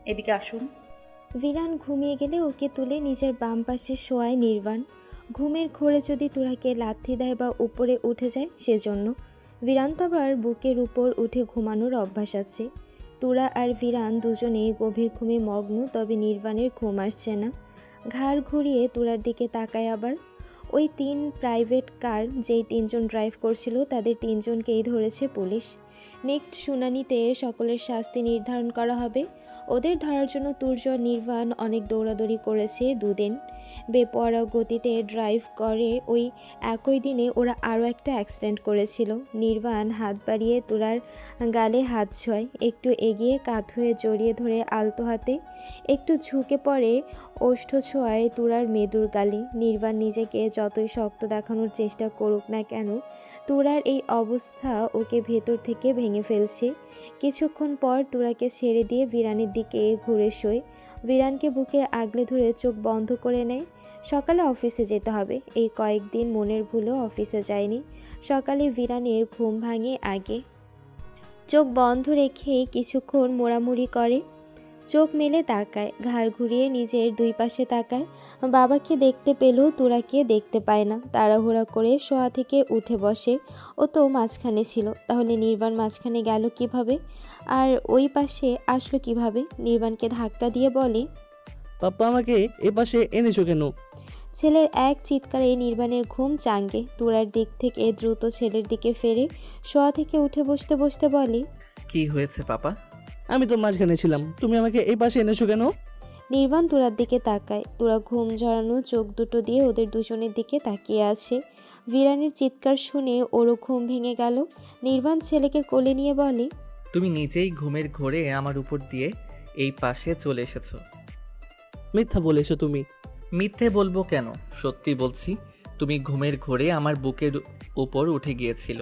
এদিকে আসুন। ভিরান ঘুমিয়ে গেলে ওকে তুলে নিজের বাম পাশে শোয়ায় নির্বাণ। ঘুমের ঘোরে যদি তুরাকে লাথি দেয় বা উপরে উঠে যায় সেজন্য। ভিরান তো আবার বুকের উপর উঠে ঘুমানোর অভ্যাস আছে। তুরা আর ভিরান দুজনেই গভীর ঘুমে মগ্ন, তবে নির্বাণের ঘুম আসছে না। ঘাড় ঘুরিয়ে তুরার দিকে তাকায় আবার। ওই 3 প্রাইভেট কার যেই 3জন ড্রাইভ করছিল তাদের 3জনকেই ধরেছে পুলিশ। নেক্সট শুনানিতে সকলের শাস্তি নির্ধারণ করা হবে। ওদের ধরার জন্য তুর্য আর নির্বাণ অনেক দৌড়াদৌড়ি করেছে দুদিন। বেপরোয়া গতিতে ড্রাইভ করে ওই একই দিনে ওরা আরও একটা অ্যাক্সিডেন্ট করেছিল। নির্বাণ হাত বাড়িয়ে তুরার গালে হাত ছোঁয়, একটু এগিয়ে কাঁধ হয়ে জড়িয়ে ধরে আলতো হাতে, একটু ঝুঁকে পড়ে ওষ্ঠ ছোঁয়ায় তুরার মেদুর গালে। নির্বাণ নিজেকে যতই শক্ত দেখানোর চেষ্টা করুক না কেন, তুরার এই অবস্থা ওকে ভেতর থেকে ভেঙে ফেলছে। কিছুক্ষণ পর তুরাকে ছেড়ে দিয়ে ভিরানের দিকে ঘুরে শোয়। ভিরানকে বুকে আগলে ধরে চোখ বন্ধ করে নেয়। সকালে অফিসে যেতে হবে। এই কয়েকদিন মনের ভুলেও অফিসে যায়নি। সকালে ভিরানের ঘুম ভাঙে আগে। চোখ বন্ধ রেখে কিছুক্ষণ মোড়ামুড়ি করে, চোখ মেলে তাকায়, ঘাড় ঘুরিয়ে নিজের দুই পাশে তাকায়। বাবাকে দেখতে পেলেও তুরাকে দেখতে পায় না। তাড়াহুড়া করে শোয়া থেকে উঠে বসে। ও তো মাঝখানে ছিল, তাহলে নির্বাণ মাঝখানে গেল কিভাবে? আর ওই পাশে আসলো কিভাবে? নির্বাণকে ধাক্কা দিয়ে বলে, পাপ্পা আমাকে এ পাশে এনেছো কেন? ছেলের এক চিৎকারে নির্বাণের ঘুম চাঙ্গে। তুরার দিক থেকে দ্রুত ছেলের দিকে ফেরে শোয়া থেকে উঠে বসতে বসতে বলে, কি হয়েছে পাপা? আমি তো মাঝখানে ছিলাম, তুমি আমাকে এই পাশে এনেছো কেন? নির্বাণ তুরার দিকে তাকায়। তুরা ঘুম ঝরানো চোখ দুটো দিয়ে ওদের দুজনের দিকে তাকিয়ে আছে। ভিরানের চিৎকার শুনে ওরও ঘুম ভেঙে গেল। নির্বাণ ছেলেকে কোলে নিয়ে বলে, তুমি নিজেই ঘুমের ঘোরে আমার উপর দিয়ে এই পাশে চলে এসেছো। মিথ্যা বলেছো তুমি। মিথ্যে বলবো কেন? সত্যি বলছি। তুমি ঘুমের ঘোরে আমার বুকের উপর উঠে গিয়েছিল,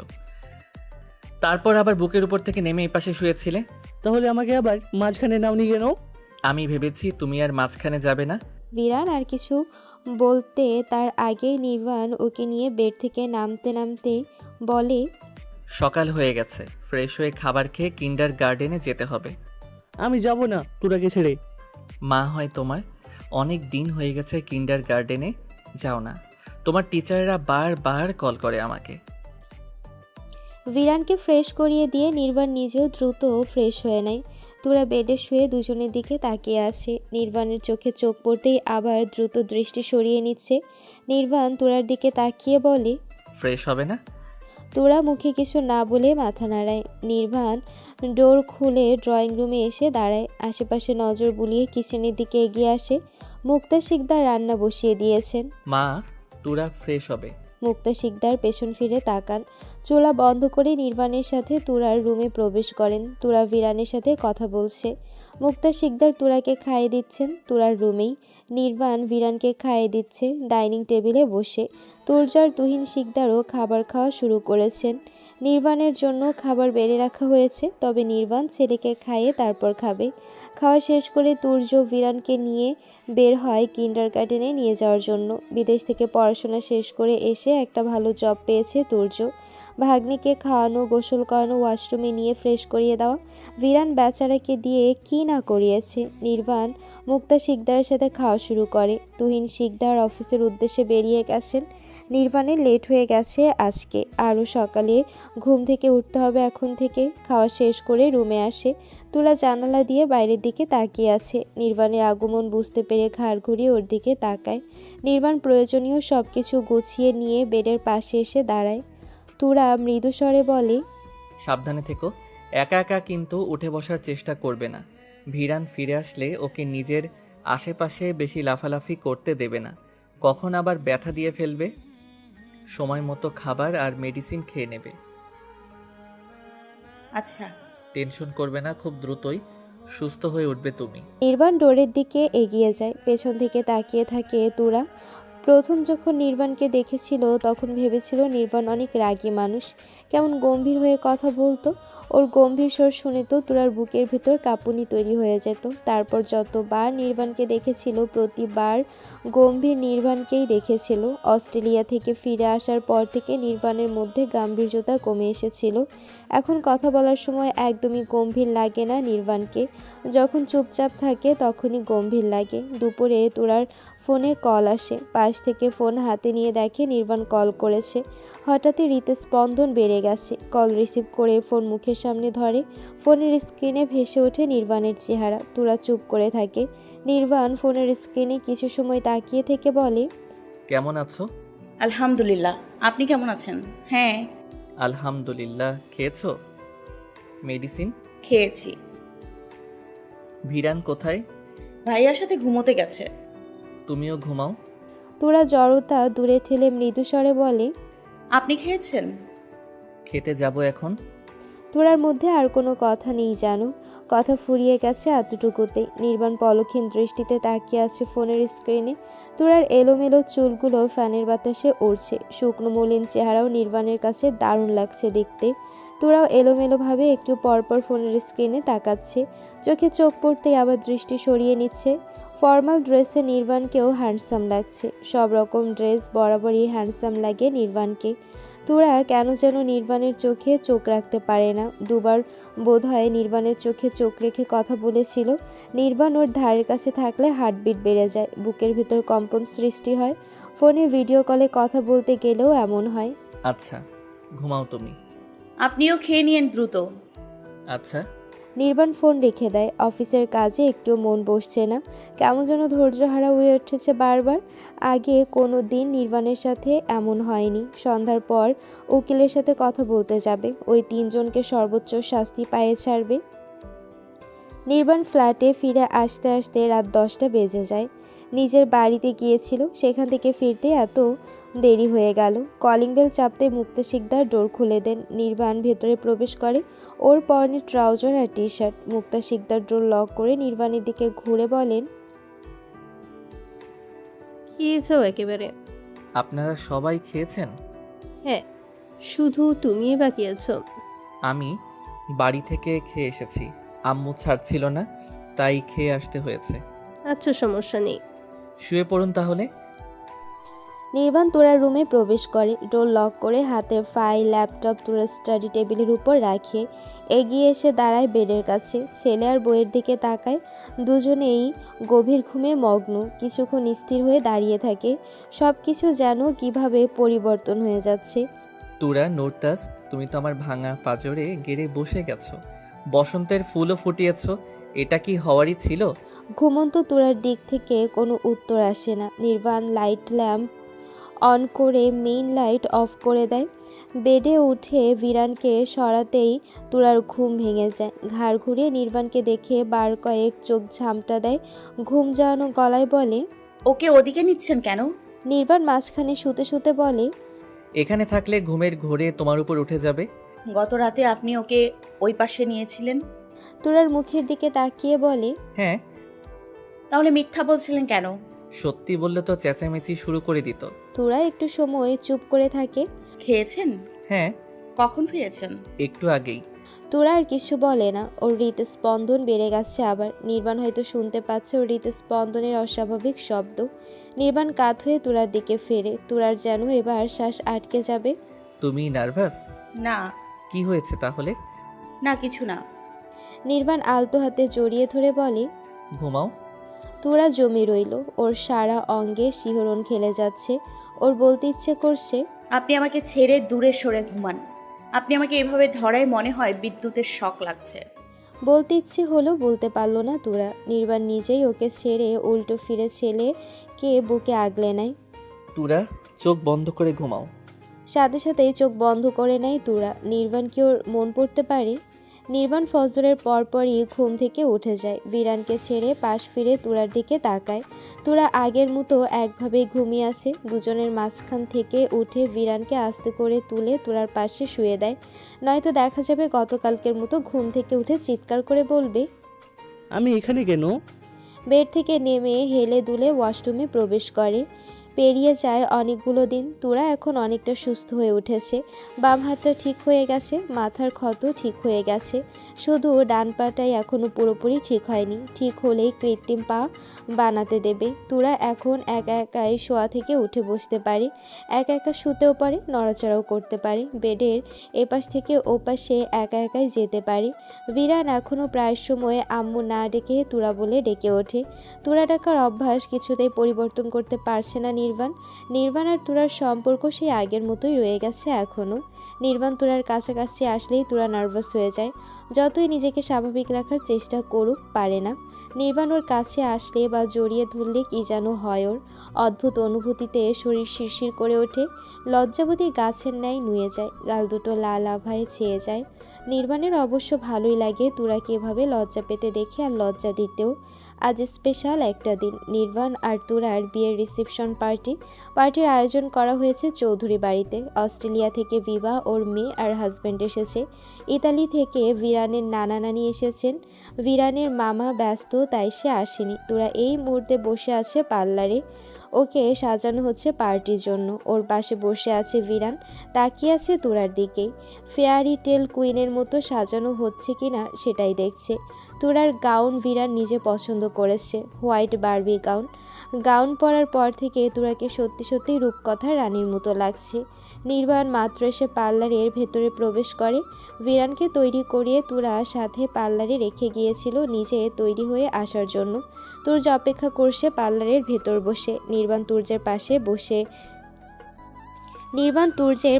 তারপর আবার বুকের উপর থেকে নেমে এই পাশে শুয়েছিলে। তাহলে আমাকে আবার মাঝখানে নাওনি কেন? আমি ভেবেছি তুমি আর মাঝখানে যাবে না। ভিরান আর কিছু বলতে তার আগেই নির্বাণ ওকে নিয়ে বেড থেকে নামতে নামতে বলে, সকাল হয়ে গেছে, ফ্রেশ হয়ে খাবার খেয়ে কিন্ডার গার্ডেনে যেতে হবে। আমি যাব না তোরাকে ছেড়ে। মা হয় তোমার, অনেক দিন হয়ে গেছে কিন্ডার গার্ডেনে যাও না। তোমার টিচাররা বারবার কল করে আমাকে। ভিরানকে ফ্রেশ করিয়ে দিয়ে নির্বাণ নিজেও দ্রুত ফ্রেশ হয়ে নেয়। তুরা বেডে শুয়ে দুজনের দিকে তাকিয়ে আছে। নির্বাণের চোখে চোখ পড়তেই আবার দ্রুত দৃষ্টি সরিয়ে নিচ্ছে। নির্বাণ তুরার দিকে তাকিয়ে বলে, ফ্রেশ হবে না? তুরা মুখে কিছু না বলে মাথা নাড়ায়। নির্বাণ ডোর খুলে ড্রয়িং রুমে এসে দাঁড়ায়। আশেপাশে নজর বুলিয়ে কিচেনের দিকে এগিয়ে আসে। মুক্তা শিকদার রান্না বসিয়ে দিয়েছেন। মা, তুরা ফ্রেশ হবে। মুক্তা শিকদার পেছন ফিরে তাকান। চুলা বন্ধ করে নির্বাণের সাথে তুরার রুমে প্রবেশ করেন। তুরা ভিরানের সাথে কথা বলছে। মুক্তা শিকদার তুরাকে খাইয়ে দিচ্ছেন তুরার রুমেই। নির্বাণ ভিরানকে খাইয়ে দিচ্ছে ডাইনিং টেবিলে বসে। তুর্জার তুহিন শিকদারও খাবার খাওয়া শুরু করেছেন। নির্বাণের জন্য খাবার বেড়ে রাখা হয়েছে, তবে নির্বাণ ছেলেকে খাইয়ে তারপর খাবে। খাওয়া শেষ করে তুর্য ভিরানকে নিয়ে বের হয় কিন্ডারগার্টেনে নিয়ে যাওয়ার জন্য। বিদেশ থেকে পড়াশোনা শেষ করে এসে একটা ভালো জব পেয়েছে তুর্য। ভাগ্নিকে খাওয়ানো, গোসল করানো, ওয়াশরুমে নিয়ে ফ্রেশ করিয়ে দেওয়া, ভিরান বেচারাকে দিয়ে কি না করিয়েছে। নির্বাণ মুক্তা শিকদারের সাথে খাওয়া শুরু করে। তুহিন শিকদার অফিসের উদ্দেশ্যে বেরিয়ে গেছেন। নির্বাণের লেট হয়ে গেছে আজকে। আরও সকালে ঘুম থেকে উঠতে হবে এখন থেকে। খাওয়া শেষ করে রুমে আসে। তুলা জানালা দিয়ে বাইরের দিকে তাকিয়ে আছে। নির্বাণের আগমন বুঝতে পেরে ঘাড় ঘুরিয়ে ওর দিকে তাকায়। নির্বাণ প্রয়োজনীয় সব কিছু গুছিয়ে নিয়ে বেডের পাশে এসে দাঁড়ায়। তুরা মৃদু স্বরে বলে, সাবধানে থেকো, একা একা কিন্তু উঠে বসার চেষ্টা করবে না। ভিরান ফিরে আসলে ওকে নিজের আশেপাশে বেশি লাফালাফি করতে দেবে না, কখন আবার ব্যথা দিয়ে ফেলবে। সময় মতো খাবার আর মেডিসিন খেয়ে নেবে। আচ্ছা। টেনশন করবে না, খুব দ্রুতই সুস্থ হয়ে উঠবে তুমি। নির্বাণ ডোরের দিকে এগিয়ে যায়। পেছন থেকে তাকিয়ে থাকে তুরা। প্রথম যখন নির্বাণকে দেখেছিল তখন ভেবেছিল নির্বাণ অনেক রাগী মানুষ, কেমন গম্ভীর হয়ে কথা বলতো। ওর গম্ভীর স্বর শুনে তো তুরার বুকের ভেতর কাঁপুনি তৈরি হয়ে যেত। তারপর যতবার নির্বাণকে দেখেছিল প্রতিবার গম্ভীর নির্বাণকেই দেখেছিল। অস্ট্রেলিয়া থেকে ফিরে আসার পর থেকে নির্বাণের মধ্যে গাম্ভীর্যতা কমে এসেছিল। এখন কথা বলার সময় একদমই গম্ভীর লাগে না নির্বাণকে। যখন চুপচাপ থাকে তখনই গম্ভীর লাগে। দুপুরে তুরার ফোনে কল আসে। পাশ থেকে ফোন হাতে নিয়ে দেখে নির্বাণ কল করেছে। হঠাৎই হৃদস্পন্দন বেড়ে গেছে। কল রিসিভ করে ফোন মুখের সামনে ধরে। ফোনের স্ক্রিনে ভেসে ওঠে নির্বাণের চেহারা। তুরা চুপ করে থাকে। নির্বাণ ফোনের স্ক্রিনে কিছু সময় তাকিয়ে থেকে বলে, কেমন আছো? আলহামদুলিল্লাহ। আপনি কেমন আছেন? হ্যাঁ, আলহামদুলিল্লাহ। খেয়েছো? মেডিসিন? খেয়েছি। ভিরান কোথায়? ভাইয়ার সাথে ঘুমোতে গেছে। তুমিও ঘুমাও। তুরা জড়তা দূরে ঠেলে মৃদু স্বরে বলে, আপনি খেয়েছেন? খেতে যাব এখন। তুরার মধ্যে আর কোনো কথা নেই জানো। কথা ফুরিয়ে গেছে এতটুকুতে। নির্বাণ পলক্ষীন দৃষ্টিতে তাকিয়ে আছে ফোনের স্ক্রিনে। তুরার এলোমেলো চুলগুলো ফ্যানের বাতাসে উড়ছে। শুকনো মলিন চেহারাও নির্বাণের কাছে দারুণ লাগছে দেখতে। তুরাও এলোমেলোভাবে একটু পরপর ফোনের স্ক্রিনে তাকাচ্ছে। চোখে চোখ পড়তেই আবার দৃষ্টি সরিয়ে নিচ্ছে। ফর্মাল ড্রেসে নির্বাণকেও হ্যান্ডসাম লাগছে। সব রকম ড্রেস বরাবরই হ্যান্ডসাম লাগে নির্বাণকে। তুরা কেন যেন নির্বাণের চোখে চোখ রাখতে পারে না। দুবার বোধহয় নির্বাণের চোখে চোখ রেখে কথা বলেছিল। নির্বাণ ওর ধারের কাছে থাকলে হার্টবিট বেড়ে যায়, বুকের ভিতর কম্পন সৃষ্টি হয়। ফোনে ভিডিও কলে কথা বলতে গেলেও এমন হয়। আচ্ছা, ঘুমাও তুমি। আপনিও খেয়ে নিয়েন দ্রুত। আচ্ছা। নির্বাণ ফোন রেখে দেয়। অফিসের কাজে একটু মন বসছে না। কেমন যেন ধৈর্যহারা হয়ে উঠেছে বারবার। আগে কোনো দিন নির্বাণের সাথে এমন হয়নি। সন্ধ্যার পর উকিলের সাথে কথা বলতে যাবে। ওই তিনজনকে সর্বোচ্চ শাস্তি পায়ে ছাড়বে। নির্বাণ ফ্ল্যাটে ফিরে আসতে আসতে রাত 10টা বেজে যায়। নিজের বাড়িতে গিয়েছিল, সেখান থেকে ফিরতে এত দেরি হয়ে গেল। কলিং বেল চাপতে মুক্তা শিকদার ডোর খুলে দেন। নির্বাণ ভেতরে প্রবেশ করে। ওর পরনে ট্রাউজার আর টি শার্ট। মুক্তা শিকদার ডোর লক করে নির্বাণের দিকে ঘুরে বলেন, খেয়েছো একেবারে? আপনারা সবাই খেয়েছেন? হ্যাঁ, শুধু তুমিই বাকি আছো। আমি বাড়ি থেকে খেয়ে এসেছি। আম্মু ছাড়ছিল না, তাই খেয়ে আসতে হয়েছে। আচ্ছা, সমস্যা নেই। শুয়ে পড়ুন তাহলে। নির্বাণ তোরার রুমে প্রবেশ করে। ডোর লক করে হাতের ফাইল ল্যাপটপ তোরার স্টাডি টেবিলের উপর রাখে এগিয়ে এসে দাঁড়ায় বেডের কাছে। ছেলে আর বইয়ের দিকে তাকায়। দুজনেই গভীর ঘুমে মগ্ন। কিছুক্ষণ স্থির হয়ে দাঁড়িয়ে থাকে। সব কিছু যেন কিভাবে পরিবর্তন হয়ে যাচ্ছে। তুরা, নোরতাস, তুমি তো আমার ভাঙা পাঁজরে গেড়ে বসে গেছো। বসন্তের ফুলও ফুটিয়েছো। এটা কি হওয়ারই ছিল? ঘুমন্ত তোরার দিক থেকে কোনো উত্তর আসে না। নির্বাণ লাইট ল্যাম্প অন করে মেইন লাইট অফ করে দেয়। বেডে উঠে বিরানকে সরাতেই তুরার ঘুম ভেঙে যায়। ঘাড় ঘুরিয়ে নির্বাণকে দেখে বার কয়েক চোখ ঝামটা দেয়। ঘুম যাওয়ানো গলায় বলে, ওকে ওদিকে নিচ্ছেন কেন? নির্বাণ মাঝখানে শুতে শুতে বলে, এখানে থাকলে ঘুমের ঘোরে তোমার উপর উঠে যাবে। গত রাতে আপনি ওকে ওই পাশে নিয়েছিলেন। তুরার মুখের দিকে তাকিয়ে বলে, হ্যাঁ। তাহলে মিথ্যা বলছিলেন কেন? সত্যি বললে তো চেঁচামেচি শুরু করে দিত। তুরা একটু সময় চুপ করে থাকে। খেয়েছেন? হ্যাঁ, কখন ফিরেছেন? একটু আগেই। তোরা আর কিছু বলে না। ওর হৃদস্পন্দন বেড়ে গেছে আবার। নির্বাণ হয়তো শুনতে পাচ্ছে ওর হৃদস্পন্দনের অস্বাভাবিক শব্দ। নির্বাণ কাত হয়ে তুরার দিকে ফেরে। তুরার যেন এবার শ্বাস আটকে যাবে। তুমি নার্ভাস? না কি হয়েছে তাহলে? না, কিছু না। নির্বাণ আলতো হাতে জড়িয়ে ধরে বলে, ঘুমাও। তোরা জমে রইল। ওর সারা অঙ্গে শিহরণ খেলে যাচ্ছে। ওর বলতে ইচ্ছে করছে, আপনি আমাকে ছেড়ে দূরে সরে ঘুমান। আপনি আমাকে এভাবে ধরায় মনে হয় বিদ্যুতের শক লাগছে। বলতে ইচ্ছে হলো বলতে পারলো না তোরা। নির্বাণ নিজেই ওকে ছেড়ে উল্টো ফিরে ছেলেকে বুকে আগলে নেয়। তুরা, চোখ বন্ধ করে ঘুমাও। সাথে সাথেই চোখ বন্ধ করে নেয় তুরা। নির্বাণ কি ওর মন পড়তে পারে? নির্বাণ ফজরের পরপরই ঘুম থেকে উঠে যায়। বিরানকে ছেড়ে পাশ ফিরে তুরার দিকে তাকায়। তুরা আগের মতো একভাবেই ঘুমিয়ে আছে। দুজনের মাঝখান থেকে উঠে বিরানকে আস্তে করে তুলে তুরার পাশে শুয়ে দেয়। নয়তো দেখা যাবে গতকালকের মতো ঘুম থেকে উঠে চিৎকার করে বলবে। আমি এখানে কেন? বেড থেকে নেমে হেলে দুলে ওয়াশরুমে প্রবেশ করে। পেরিয়ে যায় অনেকগুলো দিন। তুরা এখন অনেকটা সুস্থ হয়ে উঠেছে। বাম হাতটা ঠিক হয়ে গেছে, মাথার ক্ষত ঠিক হয়ে গেছে, শুধু ডান পাটাই এখনও পুরোপুরি ঠিক হয়নি। ঠিক হলেই কৃত্রিম পা বানাতে দেবে। তুরা এখন একা একাই শোয়া থেকে উঠে বসতে পারে, একা একা শুতেও পারে, নড়াচড়াও করতে পারে, বেডের এপাশ থেকে ওপাশে একা একাই যেতে পারে। বিরান এখনও প্রায় সময় আম্মু না ডেকে তুরা বলে ডেকে ওঠে। তুরা ডাকার অভ্যাস কিছুতেই পরিবর্তন করতে পারছে না নির্বাণ। নির্বাণ আর তুরার সম্পর্ক সেই আগের মতোই রয়ে গেছে এখনও। নির্বাণ তুরার কাছাকাছি আসলেই তুরা নার্ভাস হয়ে যায়। যতই নিজেকে স্বাভাবিক রাখার চেষ্টা করুক, পারে না। নির্বাণ ওর কাছে আসলে বা জড়িয়ে ধরলে কি যেন হয় ওর। অদ্ভুত অনুভূতিতে শরীর শিরশির করে ওঠে। লজ্জাবতী গাছের ন্যায় নুয়ে যায়, গাল দুটো লাল আভায় ছেয়ে যায়। নির্বাণের অবশ্য ভালোই লাগে তুরাকে এভাবে লজ্জা পেতে দেখে আর লজ্জা দিতেও। আজ স্পেশাল একটা দিন, নির্বাণ আর তুরার বিয়ের রিসেপশন পার্টির আয়োজন করা হয়েছে চৌধুরী বাড়িতে। অস্ট্রেলিয়া থেকে বিভা, ওর মেয়ে আর হাজব্যান্ড এসেছে। ইতালি থেকে ভিরানের নানা নানি এসেছেন। ভিরানের মামা ব্যস্ত, তাই সে আসেনি। তুরা এই মুহূর্তে বসে আছে পার্লারে, ওকে সাজানো হচ্ছে পার্টির জন্য। ওর পাশে বসে আছে ভিরান, তাকিয়ে আছে তুরার দিকেই। ফেয়ারি টেল কুইনের মতো সাজানো হচ্ছে কিনা সেটাই দেখছে। তুরার গাউন ভিরান নিজে পছন্দ করেছে, হোয়াইট বারবি গাউন পরার পর থেকে তুরাকে সত্যি সত্যি রূপকথার রানীর মতো লাগছে। নির্বাণ মাত্র এসে পার্লারের ভেতরে প্রবেশ করে। ভিরানকে তৈরি করিয়ে তুরা সাথে পার্লারে রেখে গিয়েছিল নিজে তৈরি হয়ে আসার জন্য। তুর্য অপেক্ষা করছে পার্লারের ভেতর বসে। নির্বাণ তুর্যের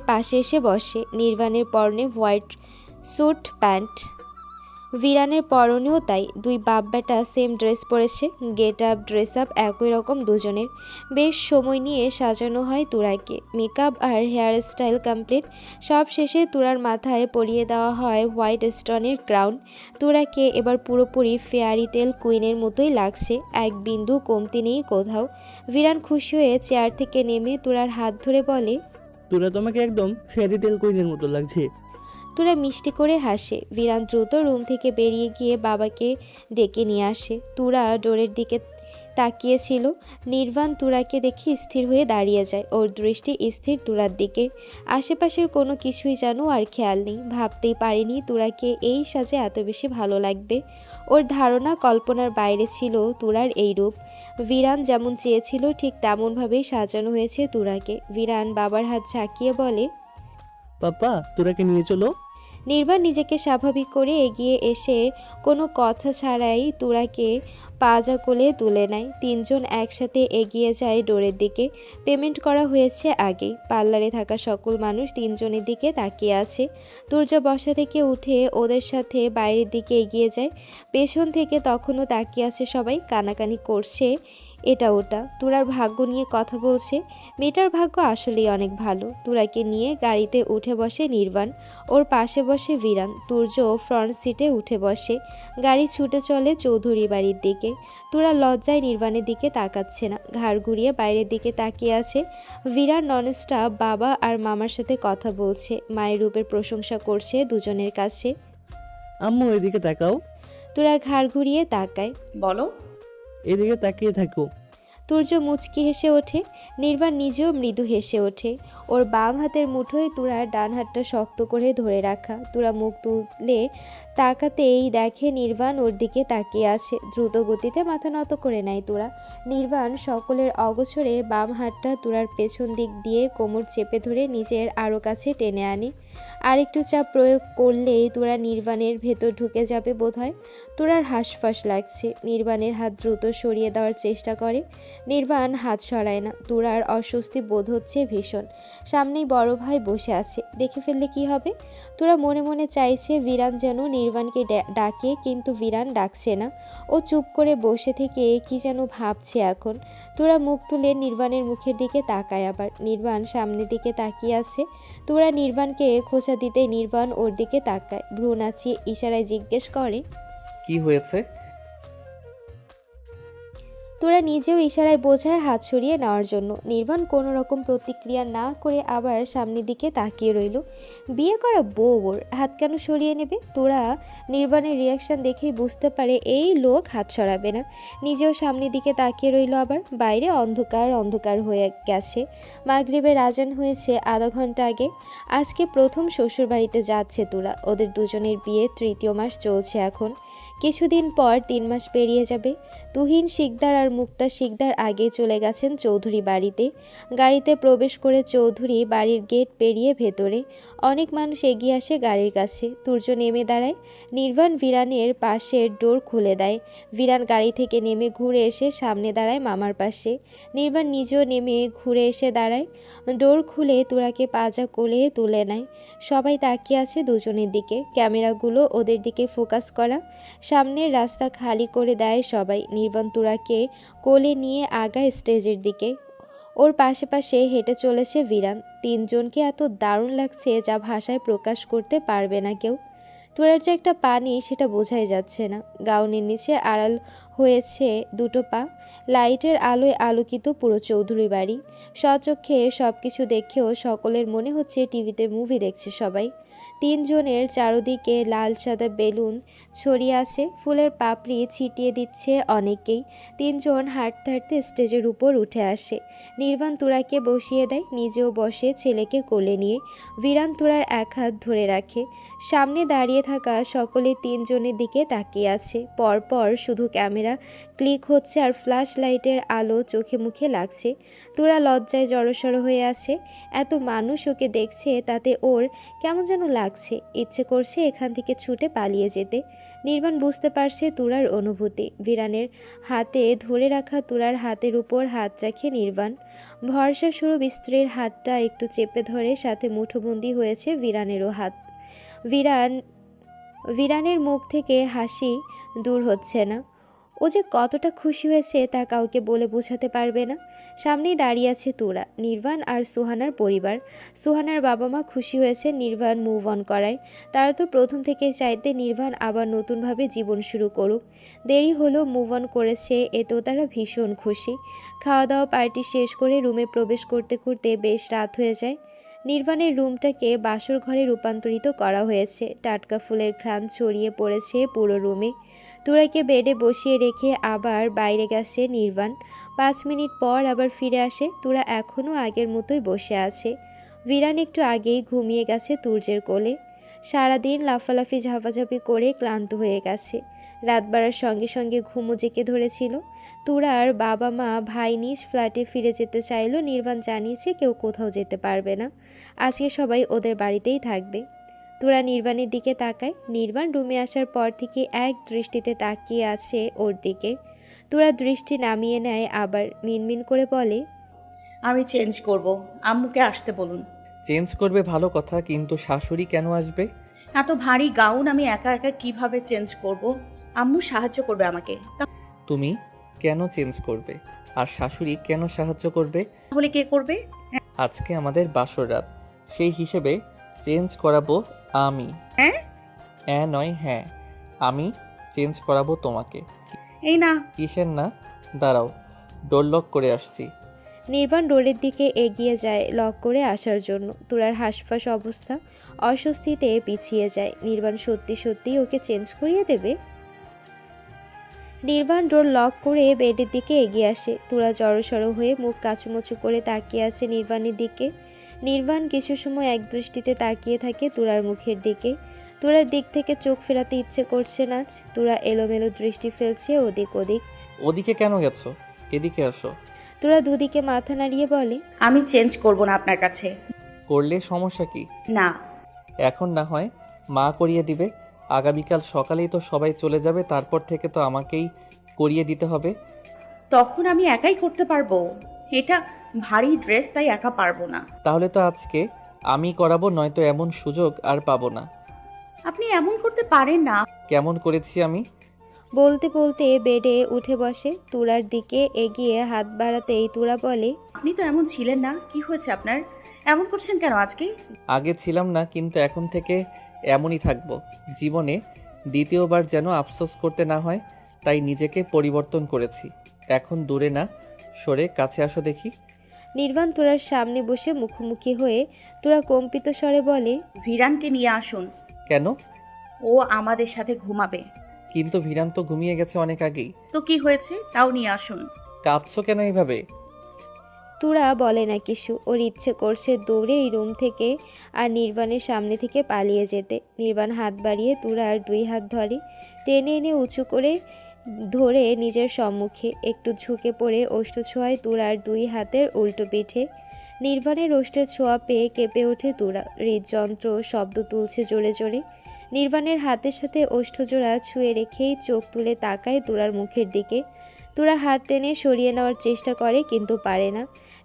পাশে এসে বসে। নির্বাণের পরনে হোয়াইট স্যুট প্যান্ট, ভিরানের পরনেও তাই। দুই বাপ বেটা সেম ড্রেস পরেছে। ড্রেস আপ একই রকম দুজনের। বেশ সময় নিয়ে সাজানো হয় তুরাকে। মেকআপ আর হেয়ার স্টাইল কমপ্লিট। সব শেষে তুরার মাথায় পরিয়ে দেওয়া হয় হোয়াইট স্টোনের ক্রাউন। তুরাকে এবার পুরোপুরি ফেয়ারি টেল কুইনের মতোই লাগছে, এক বিন্দু কমতি নেই কোথাও। ভিরান খুশি হয়ে চেয়ার থেকে নেমে তুরার হাত ধরে বলে, তোরা তোমাকে একদম ফেয়ারি টেল কুইনের মতো লাগছে। তুরা মিষ্টি করে হাসে। ভিরান দ্রুত রুম থেকে বেরিয়ে গিয়ে বাবাকে ডেকে নিয়ে আসে। তুরা ডোরের দিকে তাকিয়েছিল। নির্বাণ তুরাকে দেখে স্থির হয়ে দাঁড়িয়ে যায়, ওর দৃষ্টি স্থির তুরার দিকে। আশেপাশের কোনো কিছুই যেন আর খেয়াল নেই। ভাবতেই পারেনি তুরাকে এই সাজে এত বেশি ভালো লাগবে। ওর ধারণা কল্পনার বাইরে ছিল তুরার এই রূপ। ভিরান যেমন চেয়েছিল ঠিক তেমনভাবেই সাজানো হয়েছে তুরাকে। ভিরান বাবার হাত ঝাঁকিয়ে বলে, পাপ্পা তোরাকে নিয়ে চলো। নির্বাণ নিজেকে স্বাভাবিক করে এগিয়ে এসে কোনো কথা ছাড়াই তুরাকে পাজা কোলে তুলে নেয়। তিনজন একসাথে এগিয়ে যায় ডোরের দিকে। পেমেন্ট করা হয়েছে আগেই। পার্লারে থাকা সকল মানুষ তিনজনের দিকে তাকিয়ে আছে। তুর্য বসা থেকে উঠে ওদের সাথে বাইরের দিকে এগিয়ে যায়। পেছন থেকে তখনও তাকিয়ে আছে সবাই, কানাকানি করছে এটা ওটা। তুরার ভাগ্য নিয়ে কথা বলছে। মেয়েটার ভাগ্য আসলেই অনেক ভালো। তুরাকে নিয়ে গাড়িতে উঠে বসে নির্বাণ, ওর পাশে বসে ভিরান। তুর্য ফ্রন্ট সিটে উঠে বসে। গাড়ি ছুটে চলে চৌধুরী বাড়ির দিকে। তুরা লজ্জায় নির্বাণের দিকে তাকাচ্ছে না, ঘাড় ঘুরিয়ে বাইরের দিকে তাকিয়ে আছে। ভিরান ননস্টপ বাবা আর মামার সাথে কথা বলছে, মায়ের রূপের প্রশংসা করছে দুজনের কাছে। আম্মু এদিকে তাকাও। তুরা ঘাড় ঘুরিয়ে তাকায়। বলো। এদিকে তাকিয়ে থাকো। তুর্য মুচকি হেসে ওঠে। নির্বাণ নিজেও মৃদু হেসে ওঠে। ওর বাম হাতের মুঠোয় তুরার ডান হাতটা শক্ত করে ধরে রাখা। তুরা মুখ তুলে তাকাতেই দেখে নির্বাণ ওর দিকে তাকিয়ে আছে। দ্রুত গতিতে মাথা নত করে নেয় তুরা। নির্বাণ সকলের অগোচরে বাম হাতটা তুরার পেছন দিক দিয়ে কোমর চেপে ধরে নিজের আরও কাছে টেনে আনে। আরেকটু চাপ প্রয়োগ করলেই তুরা নির্বাণের ভেতর ঢুকে যাবে বোধহয়। তুরার হাঁসফাঁস লাগছে। নির্বাণের হাত দ্রুত সরিয়ে দেওয়ার চেষ্টা করে। নির্বাণ হাত সরায় না। তুরার অস্বস্তি বোধ হচ্ছে ভীষণ। সামনেই বড় ভাই বসে আছে, দেখে ফেললে কি হবে। তুরা মনে মনে চাইছে ভিরান যেন নির্বাণকে ডাকে, কিন্তু ভিরান ডাকছে না। ও চুপ করে বসে থেকে কি যেন ভাবছে এখন। তুরা মুখ তুলে নির্বাণের মুখের দিকে তাকায় আবার। নির্বাণ সামনের দিকে তাকিয়ে আছে। তুরা নির্বাণকে খোঁচা দিতে নির্বাণ ওর দিকে তাকায়, ভ্রু নাচিয়ে ইশারায় জিজ্ঞেস করে, কি হয়েছে? তোরা নিজেও ইশারায় বোঝায় হাত সরিয়ে নেওয়ার জন্য। নির্বাণ কোনো রকম প্রতিক্রিয়া না করে আবার সামনের দিকে তাকিয়ে রইল। বিয়ে করা বউ ওর হাত কেন সরিয়ে নেবে? তোরা নির্বাণের রিয়াকশন দেখেই বুঝতে পারে এই লোক হাত সরাবে না। নিজেও সামনের দিকে তাকিয়ে রইল। আবার বাইরে অন্ধকার অন্ধকার হয়ে গেছে। মাগরিবের আজান হয়েছে আধা ঘন্টা আগে। আজকে প্রথম শ্বশুরবাড়িতে যাচ্ছে তোরা। ওদের দুজনের বিয়ে 3য় মাস চলছে এখন। কিছুদিন পর 3 মাস পেরিয়ে যাবে। তুহিন শিকদার আর মুক্তা শিকদার আগে চলে গেছেন চৌধুরী বাড়িতে। গাড়িতে প্রবেশ করে চৌধুরী বাড়ির গেট পেরিয়ে ভেতরে। অনেক মানুষ এগিয়ে আসে গাড়ির কাছে। তুর্য নেমে দাঁড়ায়। নির্বাণ ভিরানের পাশের ডোর খুলে দেয়। ভিরান গাড়ি থেকে নেমে ঘুরে এসে সামনে দাঁড়ায় মামার পাশে। নির্বাণ নিজেও নেমে ঘুরে এসে দাঁড়ায়। ডোর খুলে তোরাকে পাজা কোলে তুলে নেয়। সবাই তাকিয়ে আছে দুজনের দিকে। ক্যামেরাগুলো ওদের দিকে ফোকাস করা। সামনের রাস্তা খালি করে দেয় সবাই। নির্বাণ তুরাকে কোলে নিয়ে আগায় স্টেজের দিকে। ওর পাশে পাশে হেঁটে চলেছে ভিরান। তিনজনকে এত দারুণ লাগছে যা ভাষায় প্রকাশ করতে পারবে না কেউ। তোরার যে একটা পানি সেটা বোঝাই যাচ্ছে না। গাউনের নিচে আড়াল হয়েছে দুটো পা। লাইটের আলোয় আলোকিত পুরো চৌধুরী বাড়ি। স্বচক্ষে সব কিছু দেখেও সকলের মনে হচ্ছে টিভিতে মুভি দেখছে সবাই। তিনজনের চারদিকে লাল সাদা বেলুন ছড়িয়ে আছে। ফুলের পাপড়ি ছিটিয়ে দিচ্ছে অনেকেই। তিনজন হাঁটতে হাঁটতে স্টেজের উপর উঠে আসে। নির্বাণ তুরাকে বসিয়ে দেয়। নিজেও বসে ছেলেকে কোলে নিয়ে। ভিরান তুরার এক হাত ধরে রাখে। সামনে দাঁড়িয়ে থাকা সকলে তিনজনের দিকে তাকিয়ে আছে। পরপর শুধু ক্যামেরা ক্লিক হচ্ছে আর ফ্ল্যাশ লাইটের আলো চোখে মুখে লাগছে। তুরা লজ্জায় জড়সড় হয়ে আছে। এত মানুষ ওকে দেখছে, তাতে ওর কেমন যেন লাগছে। ইচ্ছে করছে এখান থেকে ছুটে পালিয়ে যেতে। নির্বাণ বুঝতে পারছে তুরার অনুভূতি। ভিরানের হাতে ধরে রাখা তুরার হাতের উপর হাত রাখে নির্বাণ। ভরসা স্বরূপ স্ত্রীর হাতটা একটু চেপে ধরে, সাথে মুঠোবন্দি হয়েছে ভিরানেরও হাত। ভিরানের মুখ থেকে হাসি দূর হচ্ছে না। ও যে কতটা খুশি হয়েছে তা কাউকে বলে বোঝাতে পারবে না। সামনেই দাঁড়িয়ে আছে তুরা, নির্বাণ আর সুহানার পরিবার। সুহানার বাবা মা খুশি হয়েছে নির্বাণ মুভ অন করায়। তারা তো প্রথম থেকে চাইতে নির্বাণ আবার নতুনভাবে জীবন শুরু করুক। দেরি হলেও মুভ অন করেছে, এতেও তারা ভীষণ খুশি। খাওয়া দাওয়া পার্টি শেষ করে রুমে প্রবেশ করতে করতে বেশ রাত হয়ে যায়। নির্বাণের রুমটাকে বাসর ঘরে রূপান্তরিত করা হয়েছে। টাটকা ফুলের ঘ্রাণ ছড়িয়ে পড়েছে পুরো রুমে। তুরাকে বেডে বসিয়ে রেখে আবার বাইরে গেছে নির্বাণ। 5 মিনিট পর আবার ফিরে আসে। তুরা এখনও আগের মতোই বসে আছে। ভিরান একটু আগেই ঘুমিয়ে গেছে তুর্যের কোলে। সারাদিন লাফালাফি ঝাপাঝাপি করে ক্লান্ত হয়ে গেছে। রাত বাড়ার সঙ্গে সঙ্গে ঘুমও জেঁকে ধরেছিল। তুরার বাবা মা ভাই নিজ ফ্ল্যাটে ফিরে যেতে চাইল। নির্বাণ জানিয়েছে কেউ কোথাও যেতে পারবে না। আজকে সবাই ওদের বাড়িতেই থাকবে। তুরা নির্বাণের দিকে তাকায়। নির্বাণ রুমে আসার পর থেকে এক দৃষ্টিতে তাকিয়ে আছে ওর দিকে। তুরা দৃষ্টি নামিয়ে নেয়, আবার মিনমিন করে বলে, আমি চেঞ্জ করব, আম্মুকে আসতে বলুন। চেঞ্জ করবে ভালো কথা, কিন্তু শাশুড়ি কেন আসবে? এত ভারী গাউন আমি একা একা কিভাবে চেঞ্জ করব? আম্মু সাহায্য করবে আমাকে। তুমি কেন চেঞ্জ করবে? আর শাশুড়ি কেন সাহায্য করবে? তাহলে কে করবে? আজকে আমাদের বাসর রাত, সেই হিসেবে চেঞ্জ করাবো আমি। হ্যাঁ নয় হ্যাঁ, আমি চেঞ্জ করাবো তোমাকে। এই না। কিসের না? দাঁড়াও, ডোর লক করে আসছি। নির্বাণ ডোরের দিকে এগিয়ে যায় লক করে আসার জন্য। তুরার হাঁসফাঁস অবস্থা, অস্বস্তিতে পিছিয়ে যায়। নির্বাণ সত্যি সত্যি ওকে চেঞ্জ করিয়ে দেবে? নির্বাণ ডোর লক করে বেডের দিকে এগিয়ে আসে। তুরা জড়সড় হয়ে মুখ কাচুমচু করে তাকিয়ে আছে নির্বাণের দিকে। নির্বাণ কিছু সময় একদৃষ্টিতে তাকিয়ে থাকে তুরার মুখের দিকে। তুরার দিক থেকে চোখ ফেরাতে ইচ্ছে করছে না। তুরা এলোমেলো দৃষ্টি ফেলছে ওদিক ওদিক। ওদিকে কেন গেছো? এদিকে আসো। তুরা দুদিকে মাথা নাড়িয়ে বলে, আমি চেঞ্জ করব না আপনার কাছে। করলে সমস্যা কি? না। এখন না হয় মা করিয়ে দিবে। আগামীকাল সকালেই তো সবাই চলে যাবে, তারপর থেকে তো আমাকেই করিয়ে দিতে হবে। তখন আমি একাই করতে পারবো। এটা ভারী ড্রেস, তাই একা পারবো না। তাহলে তো আজকে আমি করাবো, নয়তো এমন সুযোগ আর পাবো না। আপনি এমন করতে পারেন না। কেমন করেছি আমি? বলতে বলতে বেডে উঠে বসে। তুরার দিকে এগিয়ে হাত বাড়াতেই তুরা বলে, আপনি তো এমন ছিলেন না, কি হয়েছে আপনার? এমন করছেন কেন আজকে? আগে ছিলাম না, কিন্তু এখন থেকে এমনই থাকবো। জীবনে দ্বিতীয়বার যেন আফসোস করতে না হয়, তাই নিজেকে পরিবর্তন করেছি। এখন দূরে না, সরে কাছে আসো দেখি। নির্বাণ তোরার সামনে বসে মুখোমুখি হয়ে তোরা কম্পিত স্বরে বলে, ভিরানকে নিয়ে আসুন, কেন? ও আমাদের সাথে ঘুমাবে। কিন্তু ভিরান তো ঘুমিয়ে গেছে অনেক আগেই। তো কি হয়েছে, তাও নিয়ে আসুন। কাঁপছো কেন এইভাবে? তোরা বলে না কিছু, ওর ইচ্ছে করছে দৌড়ে এই রুম থেকে আর নির্বাণের সামনে থেকে পালিয়ে যেতে। নির্বাণ হাত বাড়িয়ে তুরার 2 হাত ধরে, টেনে এনে উঁচু করে ধরে নিজের সম্মুখে একটু ঝুঁকে পড়ে ওষ্ঠ ছোঁয়ায় তুরার 2 হাতের উল্টো পিঠে। নির্বাণের ওষ্ঠের ছোঁয়া পেয়ে কেঁপে ওঠে তুরা, হৃদযন্ত্র শব্দ তুলছে জোরে জোরে। নির্বাণের হাতের সাথে ওষ্ঠজোড়া ছুঁয়ে রেখেই চোখ তুলে তাকায় তুরার মুখের দিকে। তুরা হাত টেনে সরিয়ে নেওয়ার চেষ্টা করে কিন্তু পারে না।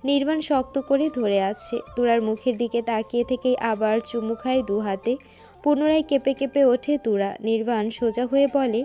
নির্বাণ শক্ত করে ধরে আছে। তুরার মুখের দিকে তাকিয়ে থেকেই আবার চুমু খায় 2 হাতে। পুনরায় কেঁপে কেঁপে ওঠে তুরা। নির্বাণ সোজা হয়ে বলে,